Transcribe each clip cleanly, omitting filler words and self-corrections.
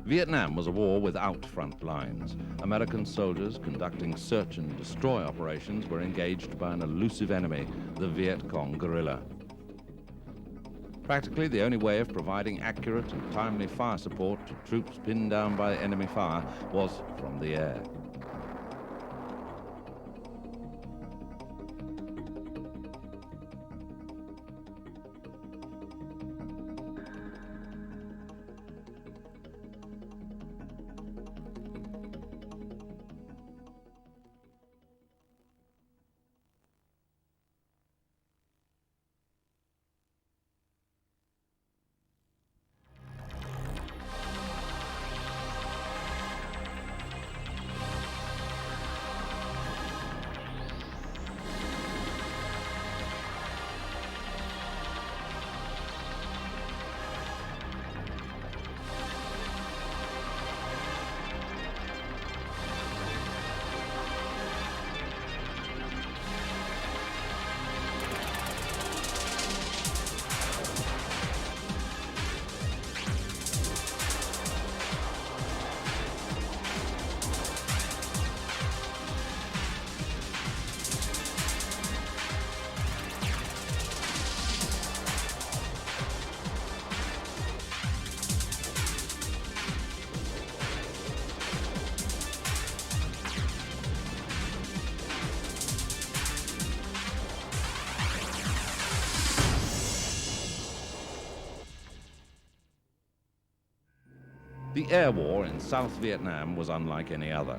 Vietnam was a war without front lines. American soldiers conducting search and destroy operations were engaged by an elusive enemy, the Viet Cong guerrilla. Practically the only way of providing accurate and timely fire support to troops pinned down by enemy fire was from the air. The air war in South Vietnam was unlike any other.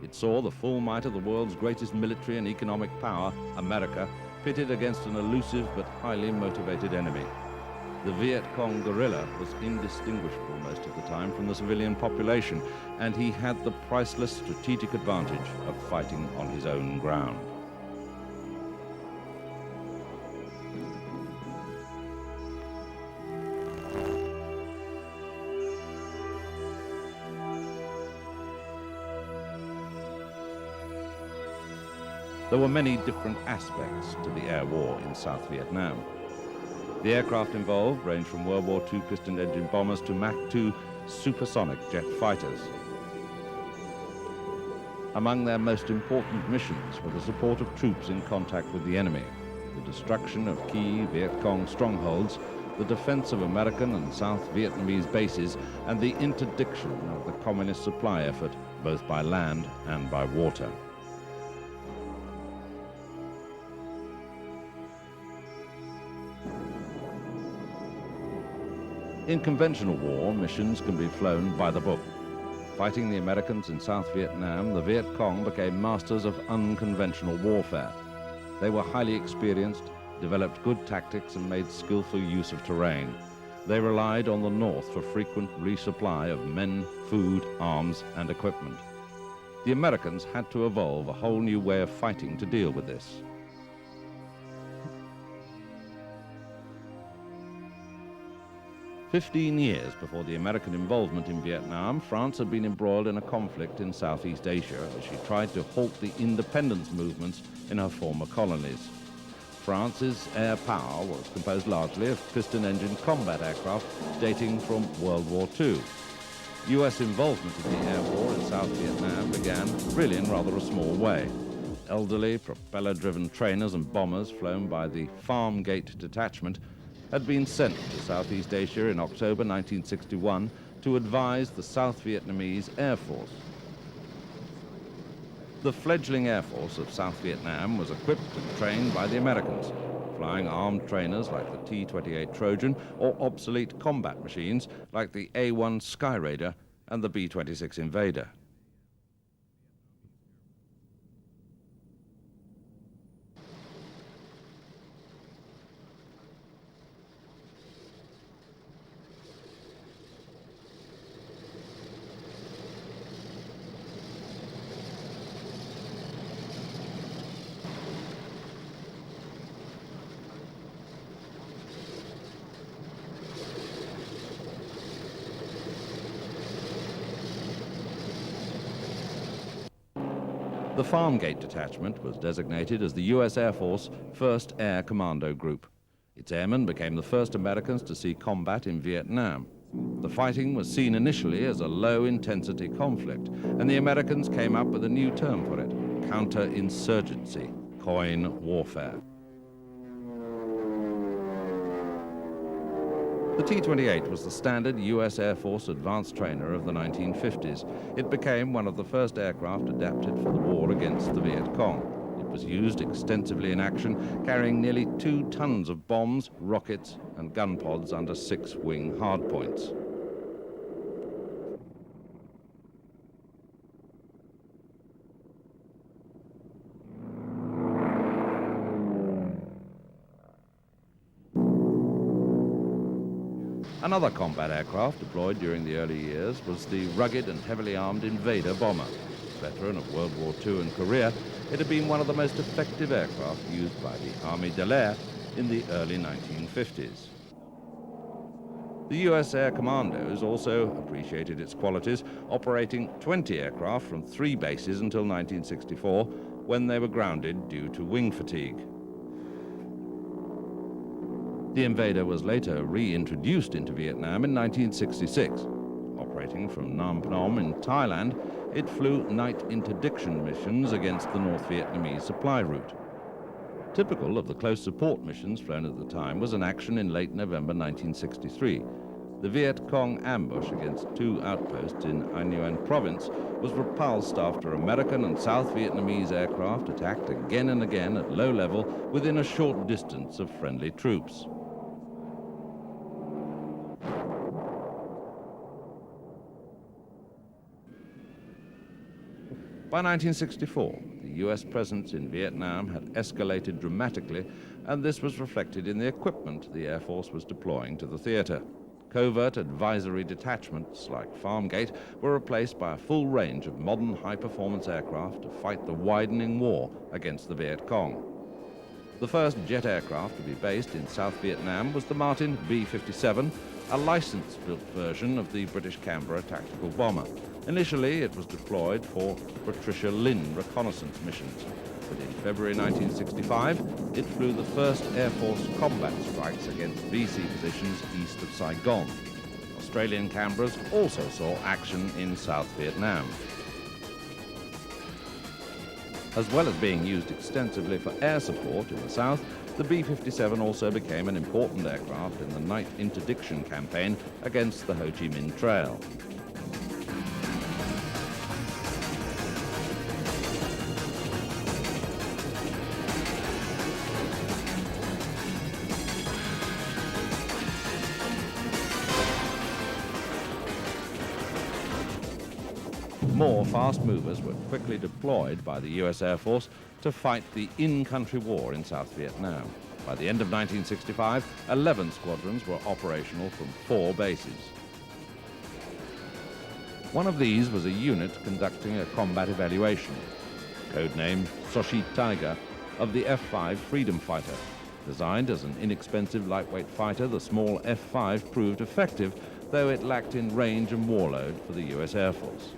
It saw the full might of the world's greatest military and economic power, America, pitted against an elusive but highly motivated enemy. The Viet Cong guerrilla was indistinguishable most of the time from the civilian population, and he had the priceless strategic advantage of fighting on his own ground. There were many different aspects to the air war in South Vietnam. The aircraft involved ranged from World War II piston-engine bombers to Mach 2 supersonic jet fighters. Among their most important missions were the support of troops in contact with the enemy, the destruction of key Viet Cong strongholds, the defense of American and South Vietnamese bases, and the interdiction of the communist supply effort, both by land and by water. In conventional war, missions can be flown by the book. Fighting the Americans in South Vietnam, the Viet Cong became masters of unconventional warfare. They were highly experienced, developed good tactics, and made skillful use of terrain. They relied on the North for frequent resupply of men, food, arms, and equipment. The Americans had to evolve a whole new way of fighting to deal with this. "15 years before the American involvement in Vietnam, France had been embroiled in a conflict in Southeast Asia as she tried to halt the independence movements in her former colonies. France's air power was composed largely of piston-engine combat aircraft dating from World War II. US involvement in the air war in South Vietnam began really in rather a small way. Elderly, propeller-driven trainers and bombers flown by the Farmgate Detachment had been sent to Southeast Asia in October 1961 to advise the South Vietnamese Air Force. The fledgling Air Force of South Vietnam was equipped and trained by the Americans, flying armed trainers like the T-28 Trojan or obsolete combat machines like the A-1 Sky Raider and the B-26 Invader. The Farmgate Detachment was designated as the US Air Force 1st Air Commando Group. Its airmen became the first Americans to see combat in Vietnam. The fighting was seen initially as a low-intensity conflict, and the Americans came up with a new term for it: counterinsurgency, coin warfare. The T-28 was the standard U.S. Air Force advanced trainer of the 1950s. It became one of the first aircraft adapted for the war against the Viet Cong. It was used extensively in action, carrying nearly 2 tons of bombs, rockets, and gun pods under 6 wing hardpoints. Another combat aircraft deployed during the early years was the rugged and heavily armed Invader bomber. Veteran of World War II and Korea, it had been one of the most effective aircraft used by the Armée de l'Air in the early 1950s. The US Air Commandos also appreciated its qualities, operating 20 aircraft from 3 bases until 1964, when they were grounded due to wing fatigue. The Invader was later reintroduced into Vietnam in 1966. Operating from Nam Pnom in Thailand, it flew night interdiction missions against the North Vietnamese supply route. Typical of the close support missions flown at the time was an action in late November 1963. The Viet Cong ambush against 2 outposts in Anh Nguyen province was repulsed after American and South Vietnamese aircraft attacked again and again at low level within a short distance of friendly troops. By 1964, the US presence in Vietnam had escalated dramatically, and this was reflected in the equipment the Air Force was deploying to the theater. Covert advisory detachments like Farmgate were replaced by a full range of modern high-performance aircraft to fight the widening war against the Viet Cong. The first jet aircraft to be based in South Vietnam was the Martin B-57, a license-built version of the British Canberra tactical bomber. Initially, it was deployed for Patricia Lynn reconnaissance missions, but in February 1965, it flew the first Air Force combat strikes against VC positions east of Saigon. Australian Canberras also saw action in South Vietnam. As well as being used extensively for air support in the south, the B-57 also became an important aircraft in the night interdiction campaign against the Ho Chi Minh Trail. More fast movers were quickly deployed by the US Air Force to fight the in-country war in South Vietnam. By the end of 1965, 11 squadrons were operational from 4 bases. One of these was a unit conducting a combat evaluation, codenamed Sochi Tiger, of the F-5 Freedom Fighter. Designed as an inexpensive lightweight fighter, the small F-5 proved effective, though it lacked in range and warload for the US Air Force.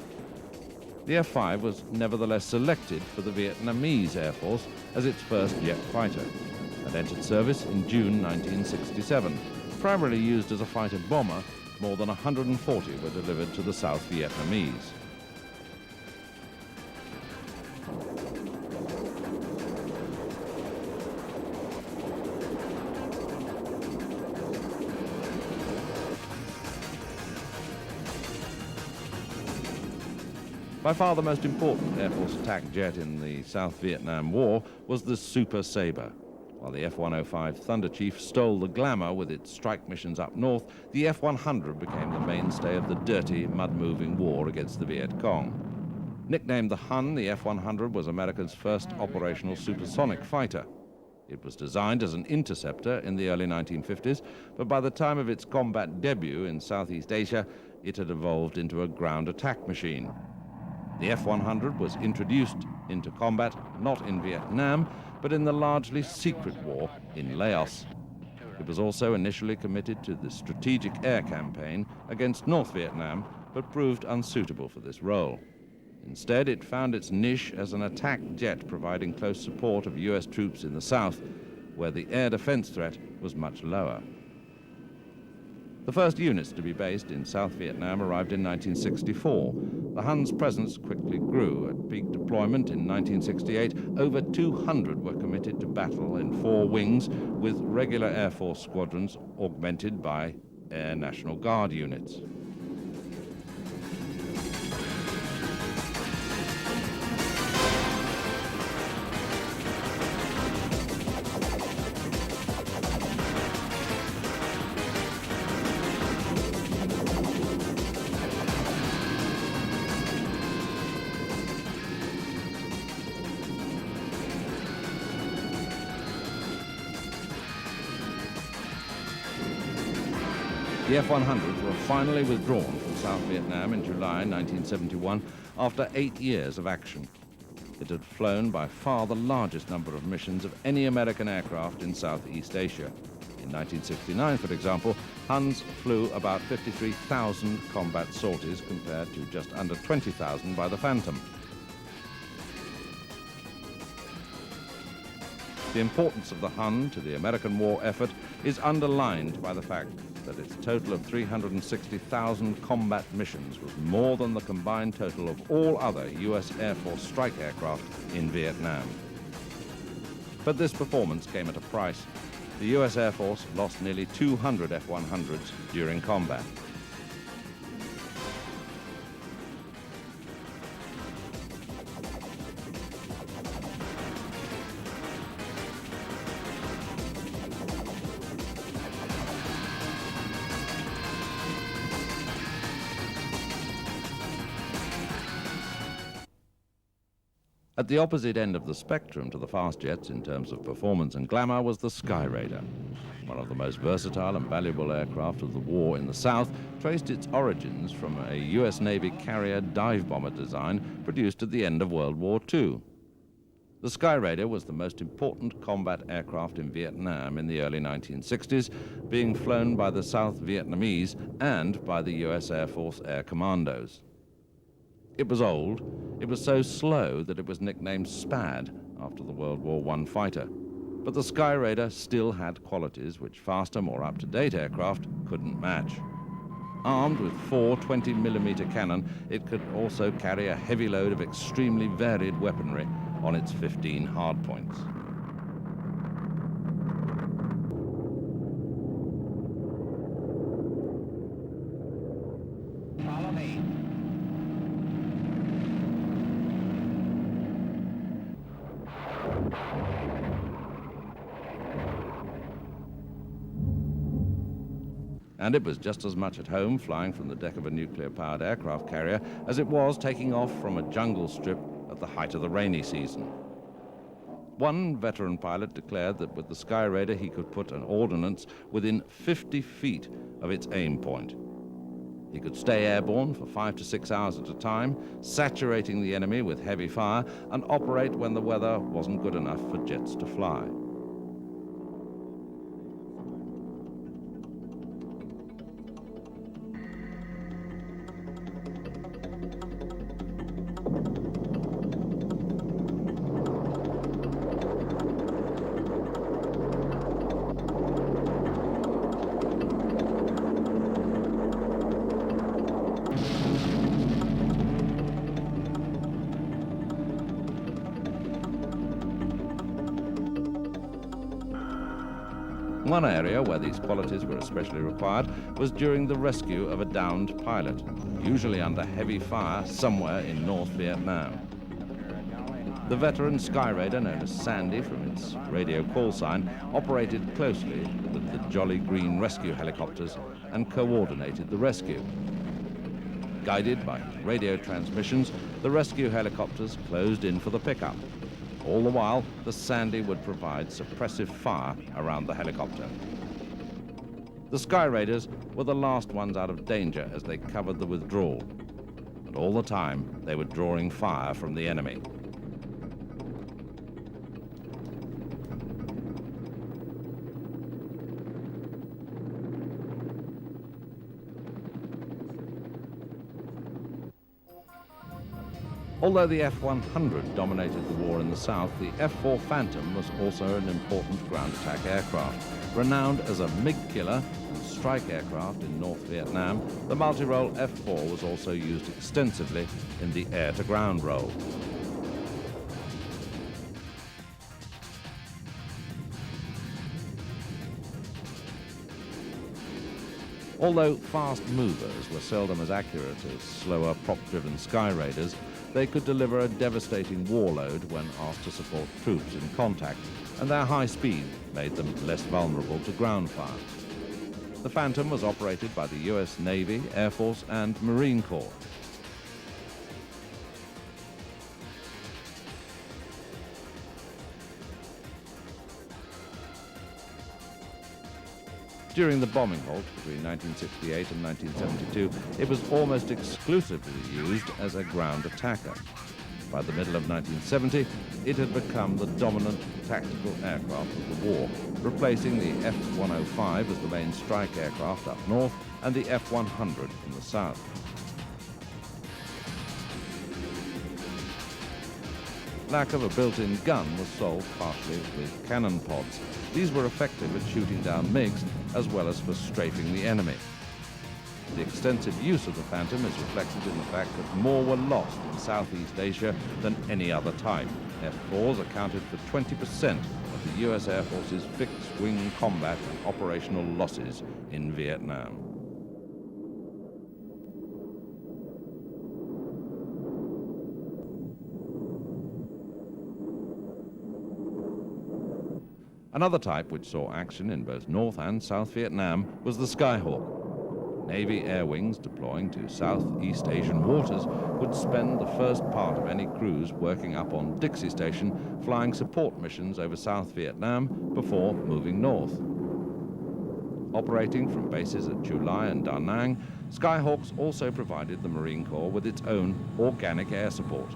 The F-5 was nevertheless selected for the Vietnamese Air Force as its first jet fighter and entered service in June 1967. Primarily used as a fighter bomber, more than 140 were delivered to the South Vietnamese. By far the most important Air Force attack jet in the South Vietnam War was the Super Sabre. While the F-105 Thunder Chief stole the glamour with its strike missions up north, the F-100 became the mainstay of the dirty, mud-moving war against the Viet Cong. Nicknamed the Hun, the F-100 was America's first operational supersonic fighter. It was designed as an interceptor in the early 1950s, but by the time of its combat debut in Southeast Asia, it had evolved into a ground attack machine. The F-100 was introduced into combat not in Vietnam, but in the largely secret war in Laos. It was also initially committed to the Strategic Air Campaign against North Vietnam, but proved unsuitable for this role. Instead, it found its niche as an attack jet providing close support of US troops in the south, where the air defense threat was much lower. The first units to be based in South Vietnam arrived in 1964. The Hun's presence quickly grew. At peak deployment in 1968, over 200 were committed to battle in 4 wings, with regular Air Force squadrons augmented by Air National Guard units. The F-100s were finally withdrawn from South Vietnam in July 1971 after 8 years of action. It had flown by far the largest number of missions of any American aircraft in Southeast Asia. In 1969, for example, Huns flew about 53,000 combat sorties compared to just under 20,000 by the Phantom. The importance of the Hun to the American war effort is underlined by the fact that its total of 360,000 combat missions was more than the combined total of all other U.S. Air Force strike aircraft in Vietnam. But this performance came at a price. The U.S. Air Force lost nearly 200 F-100s during combat. At the opposite end of the spectrum to the fast jets in terms of performance and glamour was the Skyraider. One of the most versatile and valuable aircraft of the war in the South traced its origins from a US Navy carrier dive bomber design produced at the end of World War II. The Skyraider was the most important combat aircraft in Vietnam in the early 1960s, being flown by the South Vietnamese and by the US Air Force Air Commandos. It was old. It was so slow that it was nicknamed SPAD after the World War I fighter. But the Skyraider still had qualities which faster, more up-to-date aircraft couldn't match. Armed with 4 20mm cannon, it could also carry a heavy load of extremely varied weaponry on its 15 hardpoints. Follow me. And it was just as much at home flying from the deck of a nuclear-powered aircraft carrier as it was taking off from a jungle strip at the height of the rainy season. One veteran pilot declared that with the Skyraider he could put an ordnance within 50 feet of its aim point. He could stay airborne for 5 to 6 hours at a time, saturating the enemy with heavy fire, and operate when the weather wasn't good enough for jets to fly. One area where these qualities were especially required was during the rescue of a downed pilot, usually under heavy fire somewhere in North Vietnam. The veteran Skyraider, known as Sandy from its radio call sign, operated closely with the Jolly Green rescue helicopters and coordinated the rescue. Guided by radio transmissions, the rescue helicopters closed in for the pickup. All the while, the Sandy would provide suppressive fire around the helicopter. The Skyraiders were the last ones out of danger as they covered the withdrawal, and all the time they were drawing fire from the enemy. Although the F-100 dominated the war in the South, the F-4 Phantom was also an important ground attack aircraft. Renowned as a MiG killer and strike aircraft in North Vietnam, the multi-role F-4 was also used extensively in the air-to-ground role. Although fast movers were seldom as accurate as slower prop-driven Sky Raiders, they could deliver a devastating warload when asked to support troops in contact, and their high speed made them less vulnerable to ground fire. The Phantom was operated by the US Navy, Air Force, and Marine Corps. During the bombing halt between 1968 and 1972, it was almost exclusively used as a ground attacker. By the middle of 1970, it had become the dominant tactical aircraft of the war, replacing the F-105 as the main strike aircraft up north and the F-100 in the south. Lack of a built-in gun was solved partially with cannon pods. These were effective at shooting down MiGs as well as for strafing the enemy. The extensive use of the Phantom is reflected in the fact that more were lost in Southeast Asia than any other type. F-4s accounted for 20% of the US Air Force's fixed-wing combat and operational losses in Vietnam. Another type which saw action in both North and South Vietnam was the Skyhawk. Navy air wings deploying to Southeast Asian waters would spend the first part of any cruise working up on Dixie Station, flying support missions over South Vietnam before moving north. Operating from bases at Chu Lai and Da Nang, Skyhawks also provided the Marine Corps with its own organic air support.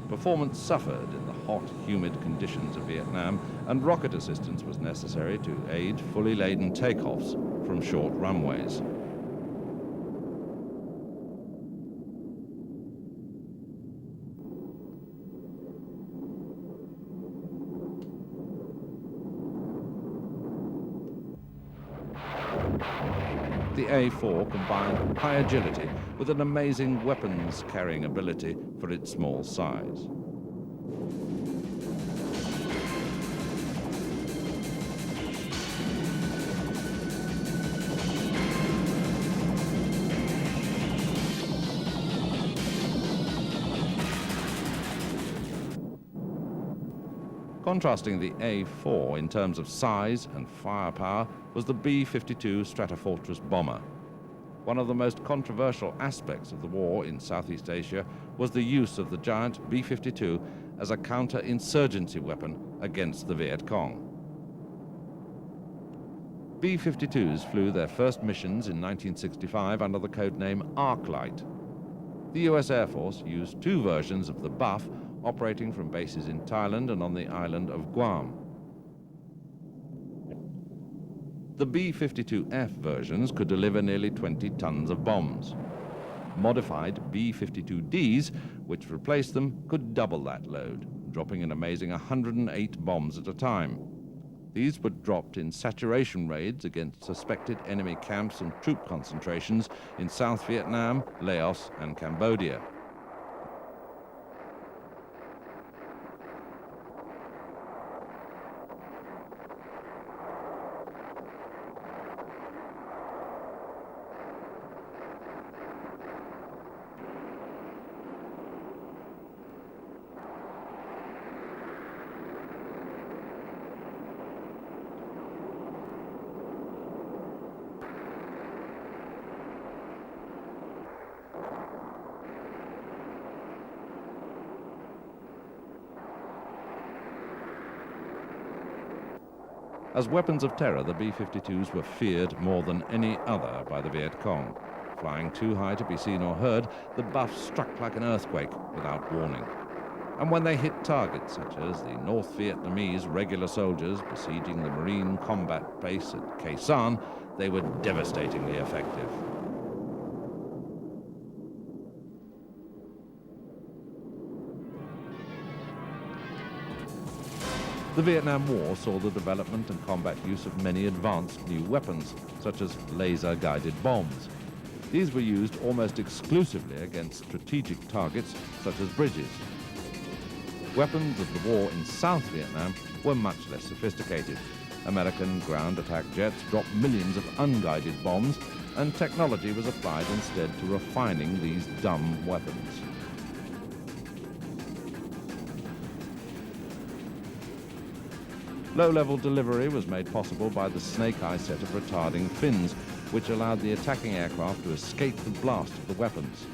Performance suffered in the hot, humid conditions of Vietnam, and rocket assistance was necessary to aid fully laden takeoffs from short runways. The A-4 combined high agility with an amazing weapons carrying ability for its small size. Contrasting the A-4 in terms of size and firepower was the B-52 Stratofortress bomber. One of the most controversial aspects of the war in Southeast Asia was the use of the giant B-52 as a counter-insurgency weapon against the Viet Cong. B-52s flew their first missions in 1965 under the codename Arclight. The US Air Force used two versions of the Buff operating from bases in Thailand and on the island of Guam. The B-52F versions could deliver nearly 20 tons of bombs. Modified B-52Ds, which replaced them, could double that load, dropping an amazing 108 bombs at a time. These were dropped in saturation raids against suspected enemy camps and troop concentrations in South Vietnam, Laos, and Cambodia. As weapons of terror, the B-52s were feared more than any other by the Viet Cong. Flying too high to be seen or heard, the Buffs struck like an earthquake without warning. And when they hit targets such as the North Vietnamese regular soldiers besieging the Marine combat base at Khe Sanh, they were devastatingly effective. The Vietnam War saw the development and combat use of many advanced new weapons, such as laser-guided bombs. These were used almost exclusively against strategic targets, such as bridges. Weapons of the war in South Vietnam were much less sophisticated. American ground attack jets dropped millions of unguided bombs, and technology was applied instead to refining these dumb weapons. Low-level delivery was made possible by the snake-eye set of retarding fins, which allowed the attacking aircraft to escape the blast of the weapons.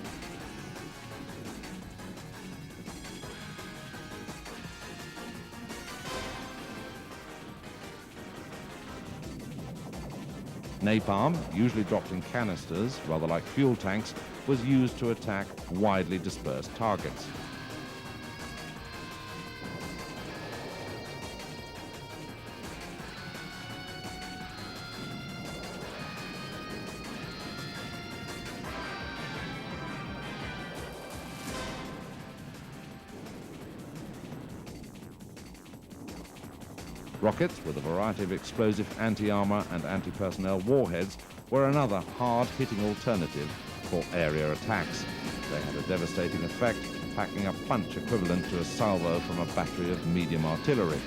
Napalm, usually dropped in canisters, rather like fuel tanks, was used to attack widely dispersed targets. Rockets, with a variety of explosive anti-armor and anti-personnel warheads, were another hard-hitting alternative for area attacks. They had a devastating effect, packing a punch equivalent to a salvo from a battery of medium artillery.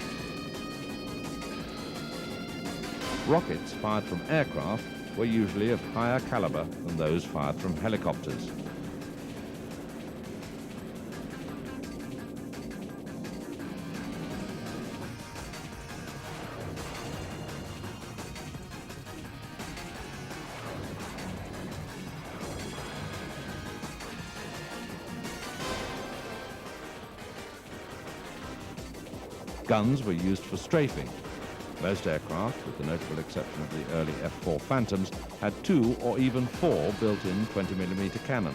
Rockets fired from aircraft were usually of higher caliber than those fired from helicopters. Guns were used for strafing. Most aircraft, with the notable exception of the early F-4 Phantoms, had 2 or even 4 built-in 20mm cannon.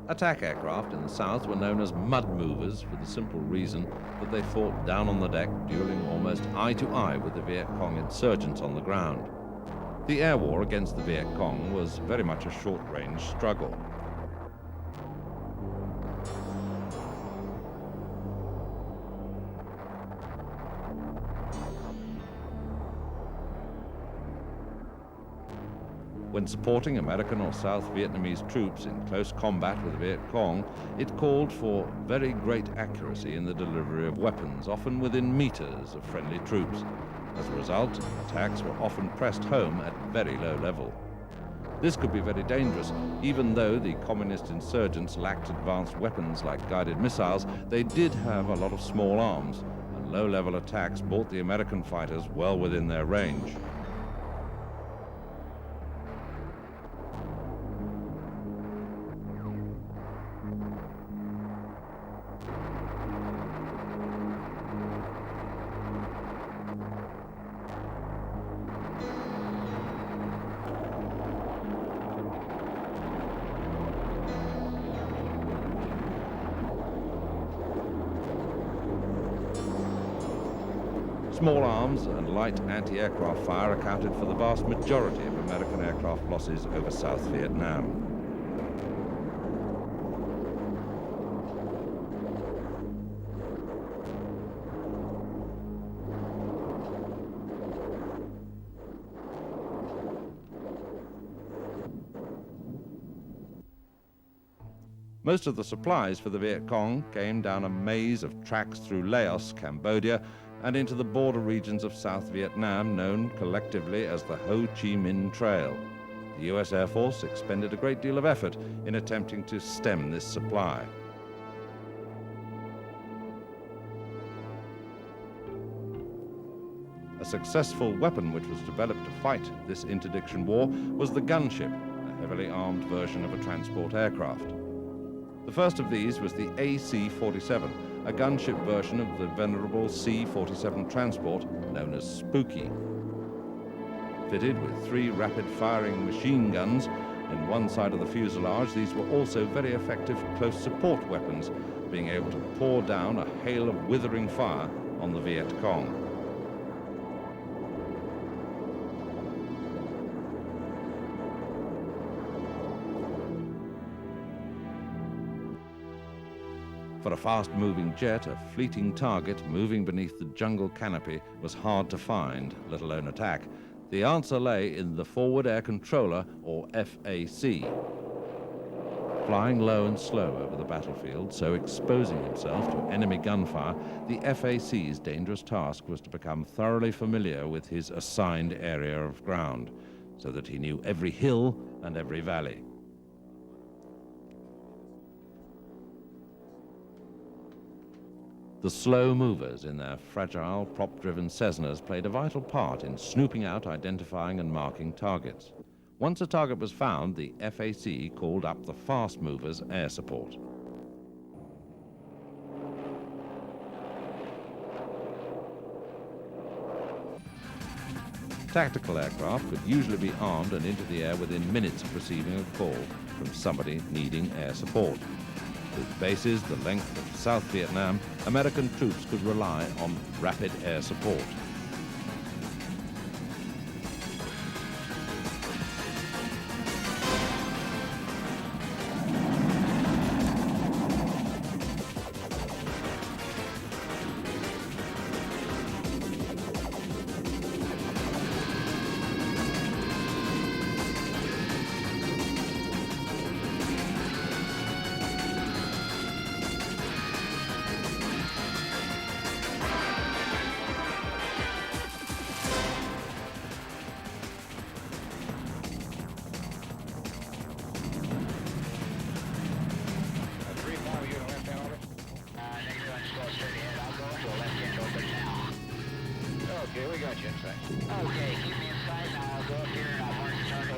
Attack aircraft in the south were known as mud movers for the simple reason that they fought down on the deck, dueling almost eye-to-eye with the Viet Cong insurgents on the ground. The air war against the Viet Cong was very much a short-range struggle. When supporting American or South Vietnamese troops in close combat with the Viet Cong, it called for very great accuracy in the delivery of weapons, often within meters of friendly troops. As a result, attacks were often pressed home at very low level. This could be very dangerous. Even though the communist insurgents lacked advanced weapons like guided missiles, they did have a lot of small arms, and low-level attacks brought the American fighters well within their range. Small arms and light anti-aircraft fire accounted for the vast majority of American aircraft losses over South Vietnam. Most of the supplies for the Viet Cong came down a maze of tracks through Laos, Cambodia, and into the border regions of South Vietnam, known collectively as the Ho Chi Minh Trail. The US Air Force expended a great deal of effort in attempting to stem this supply. A successful weapon which was developed to fight this interdiction war was the gunship, a heavily armed version of a transport aircraft. The first of these was the AC-47, a gunship version of the venerable C-47 transport known as Spooky. Fitted with 3 rapid-firing machine guns in one side of the fuselage, these were also very effective close support weapons, being able to pour down a hail of withering fire on the Viet Cong. For a fast-moving jet, a fleeting target moving beneath the jungle canopy was hard to find, let alone attack. The answer lay in the Forward Air Controller, or FAC. Flying low and slow over the battlefield, so exposing himself to enemy gunfire, the FAC's dangerous task was to become thoroughly familiar with his assigned area of ground, so that he knew every hill and every valley. The slow movers in their fragile, prop-driven Cessnas played a vital part in snooping out, identifying and marking targets. Once a target was found, the FAC called up the fast movers' air support. Tactical aircraft could usually be armed and into the air within minutes of receiving a call from somebody needing air support. With bases the length of South Vietnam, American troops could rely on rapid air support.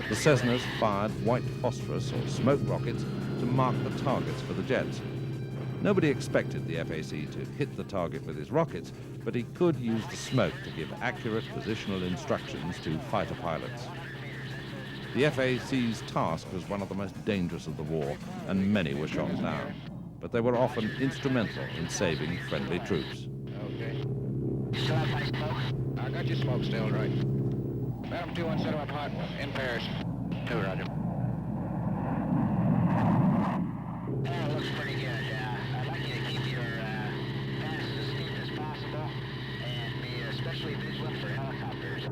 The Cessnas fired white phosphorus or smoke rockets to mark the targets for the jets. Nobody expected the FAC to hit the target with his rockets, but he could use the smoke to give accurate positional instructions to fighter pilots. The FAC's task was one of the most dangerous of the war, and many were shot down. But they were often instrumental in saving friendly troops. Okay. Still have my smoke? I got your smoke still, right. Madam 2-1, set him up hot in Paris. 2, roger. That looks pretty good. I'd like you to keep your pass as steep as possible and be especially vigilant for helicopters.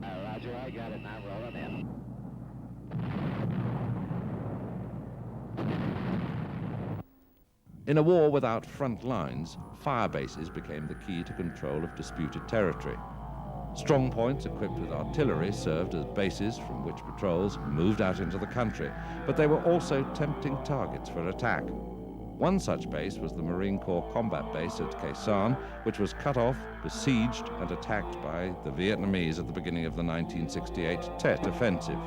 Roger, I got it now, rolling in. In a war without front lines, fire bases became the key to control of disputed territory. Strong points equipped with artillery served as bases from which patrols moved out into the country, but they were also tempting targets for attack. One such base was the Marine Corps Combat Base at Khe Sanh, which was cut off, besieged, and attacked by the Vietnamese at the beginning of the 1968 Tet Offensive.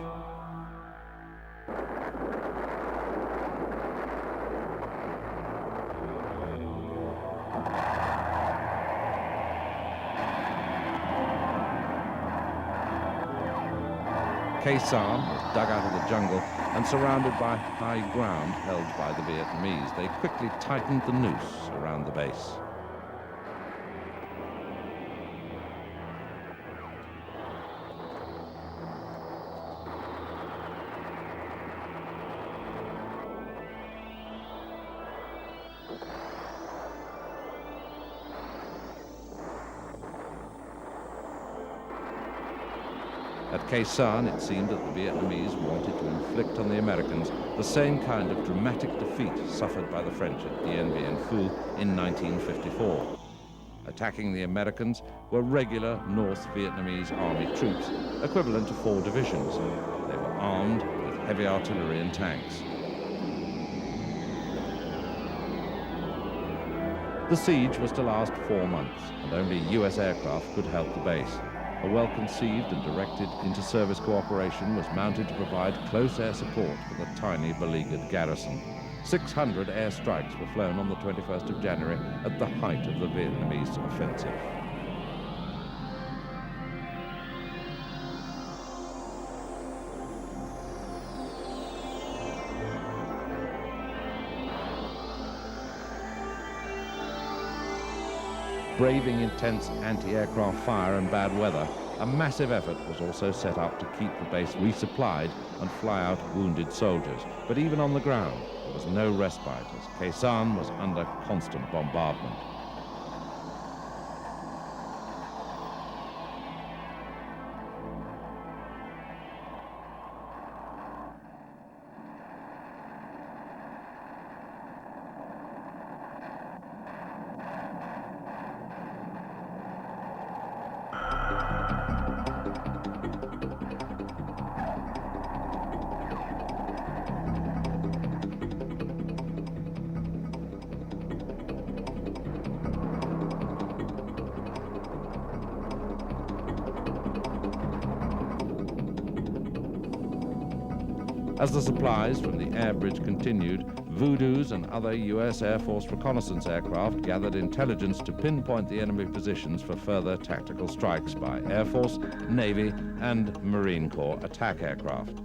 Khe Sanh was dug out of the jungle and surrounded by high ground held by the Vietnamese. They quickly tightened the noose around the base. At Khe Sanh, it seemed that the Vietnamese wanted to inflict on the Americans the same kind of dramatic defeat suffered by the French at Dien Bien Phu in 1954. Attacking the Americans were regular North Vietnamese army troops, equivalent to 4 divisions. They were armed with heavy artillery and tanks. The siege was to last 4 months, and only US aircraft could help the base. A well-conceived and directed inter-service cooperation was mounted to provide close air support for the tiny beleaguered garrison. 600 air strikes were flown on the 21st of January at the height of the Vietnamese offensive. Braving intense anti-aircraft fire and bad weather, a massive effort was also set up to keep the base resupplied and fly out wounded soldiers. But even on the ground, there was no respite as Khe Sanh was under constant bombardment. As the supplies from the air bridge continued, Voodoos and other U.S. Air Force reconnaissance aircraft gathered intelligence to pinpoint the enemy positions for further tactical strikes by Air Force, Navy, and Marine Corps attack aircraft.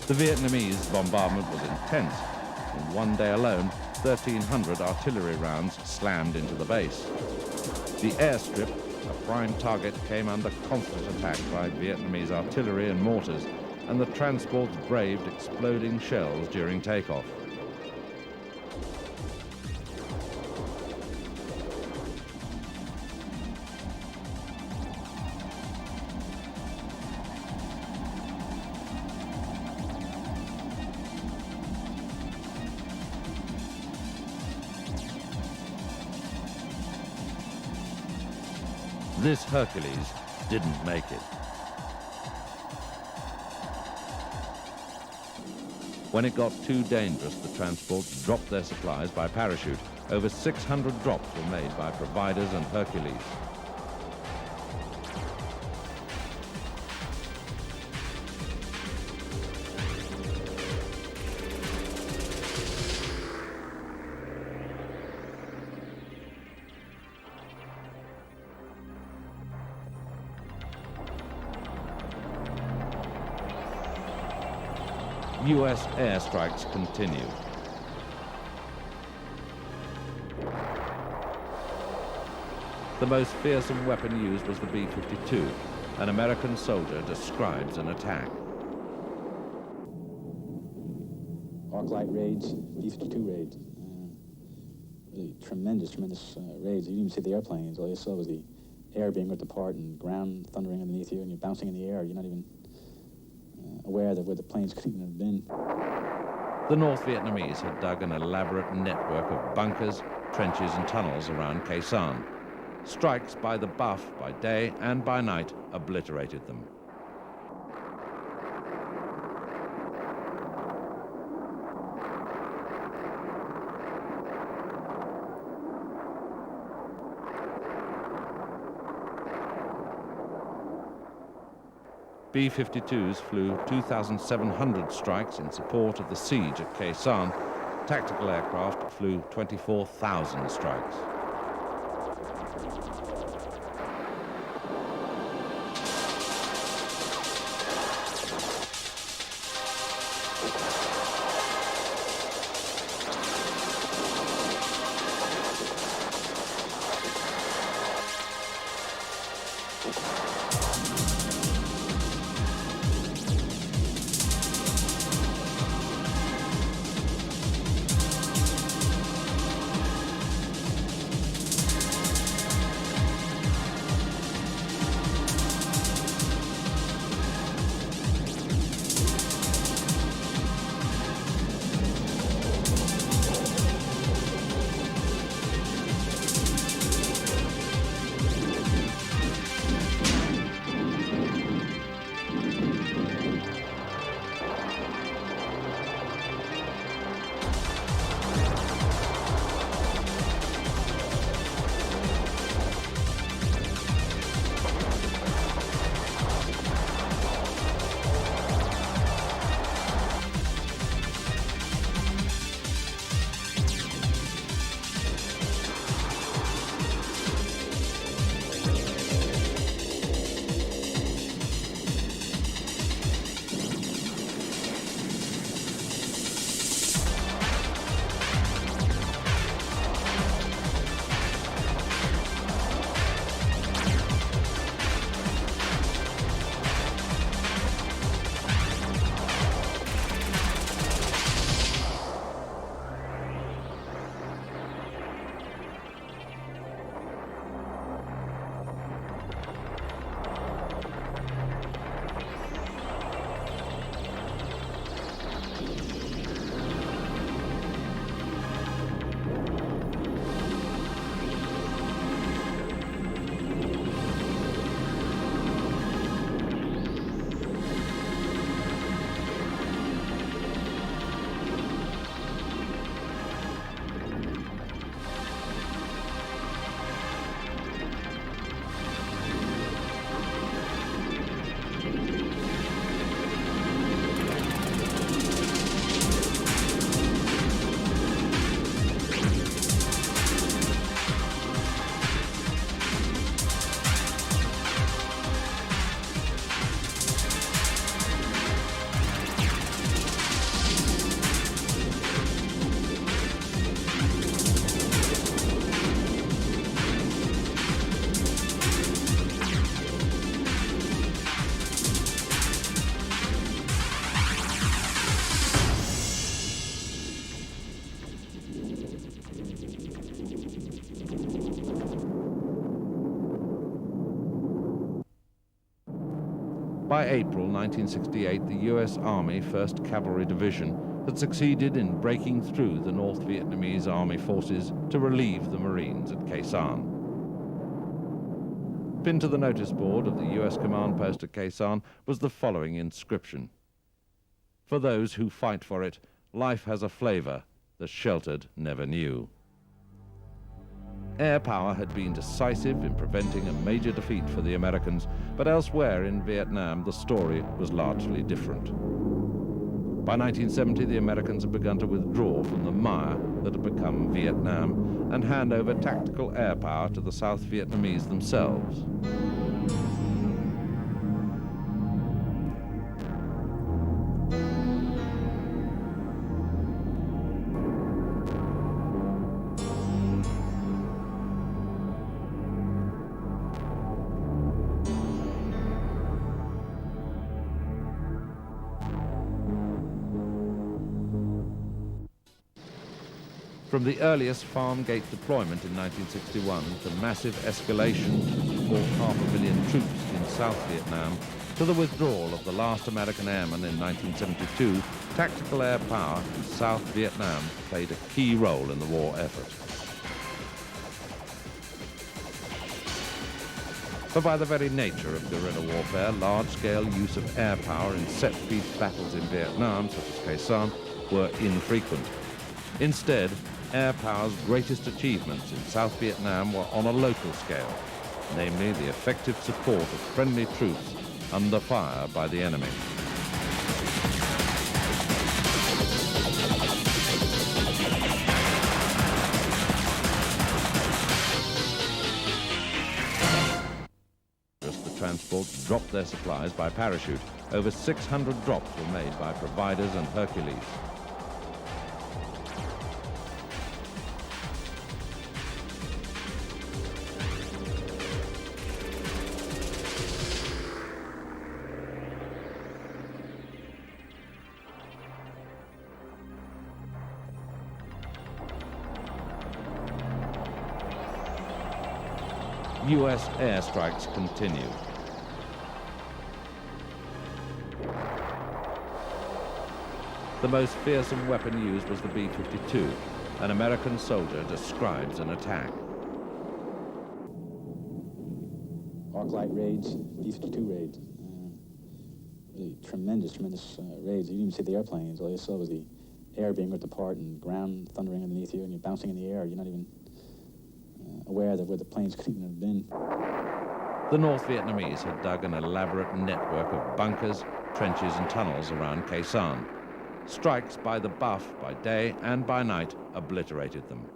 The Vietnamese bombardment was intense. In one day alone, 1,300 artillery rounds slammed into the base. The airstrip, a prime target, came under constant attack by Vietnamese artillery and mortars, and the transports braved exploding shells during takeoff. This Hercules didn't make it. When it got too dangerous, the transports dropped their supplies by parachute. Over 600 drops were made by Providers and Hercules. U.S. airstrikes continued. The most fearsome weapon used was the B-52. An American soldier describes an attack. Arc light raids, B-52 raids. Really tremendous raids. You didn't even see the airplanes. All you saw was the air being ripped apart and ground thundering underneath you, and you're bouncing in the air. You're not even aware that where the planes could even have been. The North Vietnamese had dug an elaborate network of bunkers, trenches and tunnels around Khe Sanh. Strikes by the Buff by day and by night obliterated them. B-52s flew 2,700 strikes in support of the siege at Khe Sanh. Tactical aircraft flew 24,000 strikes. By April 1968, the U.S. Army 1st Cavalry Division had succeeded in breaking through the North Vietnamese Army forces to relieve the Marines at Khe Sanh. Pinned to the notice board of the U.S. command post at Khe Sanh was the following inscription: "For those who fight for it, life has a flavor the sheltered never knew." Air power had been decisive in preventing a major defeat for the Americans, but elsewhere in Vietnam the story was largely different. By 1970, the Americans had begun to withdraw from the mire that had become Vietnam and hand over tactical air power to the South Vietnamese themselves. From the earliest farm gate deployment in 1961 to massive escalation for 500,000 troops in South Vietnam, to the withdrawal of the last American airmen in 1972, tactical air power in South Vietnam played a key role in the war effort. For by the very nature of guerrilla warfare, large-scale use of air power in set-piece battles in Vietnam, such as Khe Sanh, were infrequent. Instead, air power's greatest achievements in South Vietnam were on a local scale, namely the effective support of friendly troops under fire by the enemy. The transports dropped their supplies by parachute. Over 600 drops were made by Providers and Hercules. U.S. airstrikes continued. The most fearsome weapon used was the B-52. An American soldier describes an attack. Arc light raids, B-52 raids. Really tremendous raids. You didn't even see the airplanes. All you saw was the air being ripped apart and ground thundering underneath you, and you're bouncing in the air. You're not even aware that where the planes could even have been. The North Vietnamese had dug an elaborate network of bunkers, trenches and tunnels around Khe Sanh. Strikes by the Buff by day and by night obliterated them.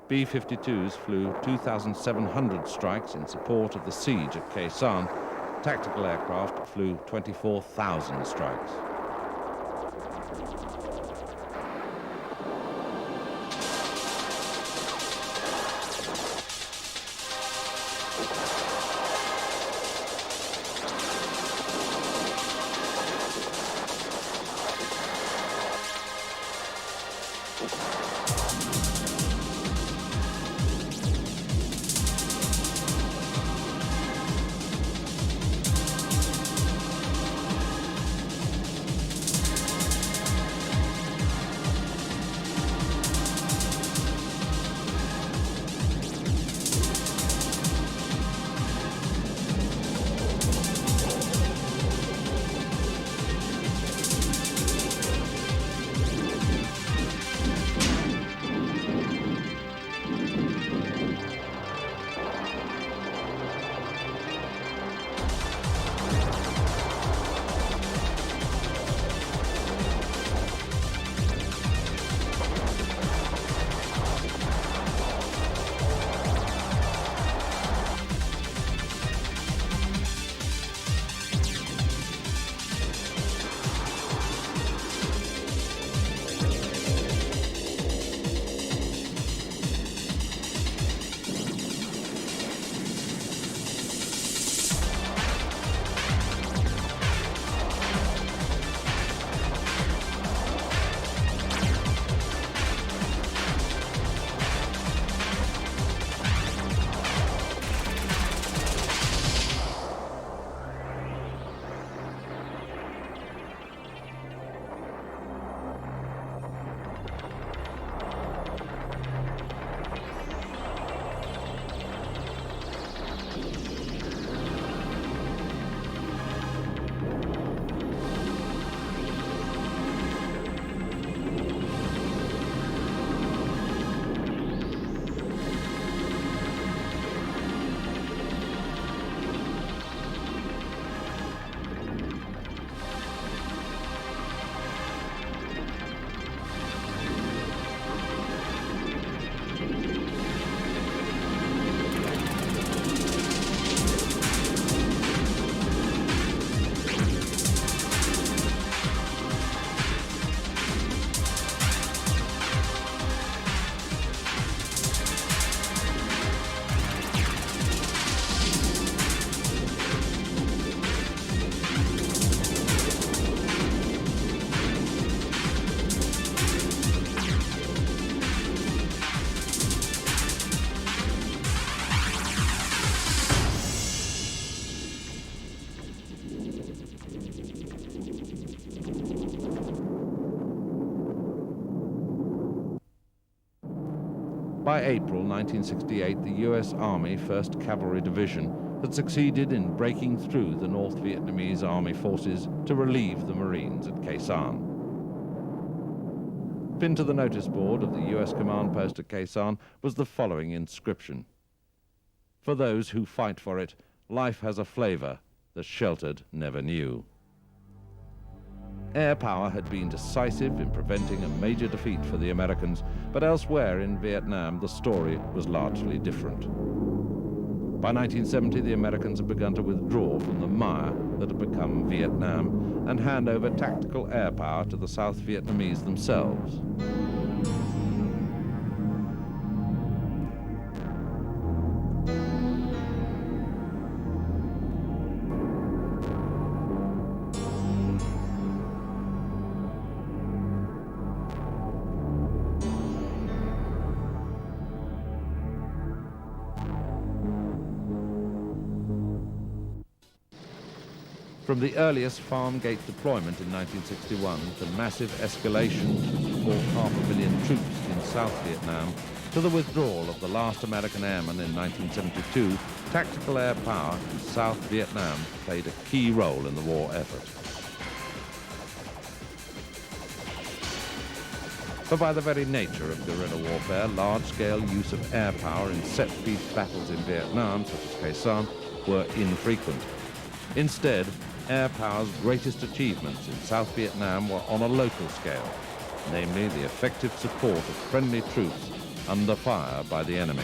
B-52s flew 2,700 strikes in support of the siege at Khe Sanh. Tactical aircraft flew 24,000 strikes. By April 1968, the US Army 1st Cavalry Division had succeeded in breaking through the North Vietnamese Army forces to relieve the Marines at Khe Sanh. Pinned to the notice board of the US command post at Khe Sanh was the following inscription: "For those who fight for it, life has a flavor the sheltered never knew." Air power had been decisive in preventing a major defeat for the Americans, but elsewhere in Vietnam the story was largely different. By 1970, the Americans had begun to withdraw from the mire that had become Vietnam and hand over tactical air power to the South Vietnamese themselves. From the earliest farm gate deployment in 1961 to massive escalation to support 500,000 troops in South Vietnam, to the withdrawal of the last American airmen in 1972, tactical air power in South Vietnam played a key role in the war effort. But by the very nature of guerrilla warfare, large-scale use of air power in set-piece battles in Vietnam, such as Khe Sanh, were infrequent. Instead, air power's greatest achievements in South Vietnam were on a local scale, namely the effective support of friendly troops under fire by the enemy.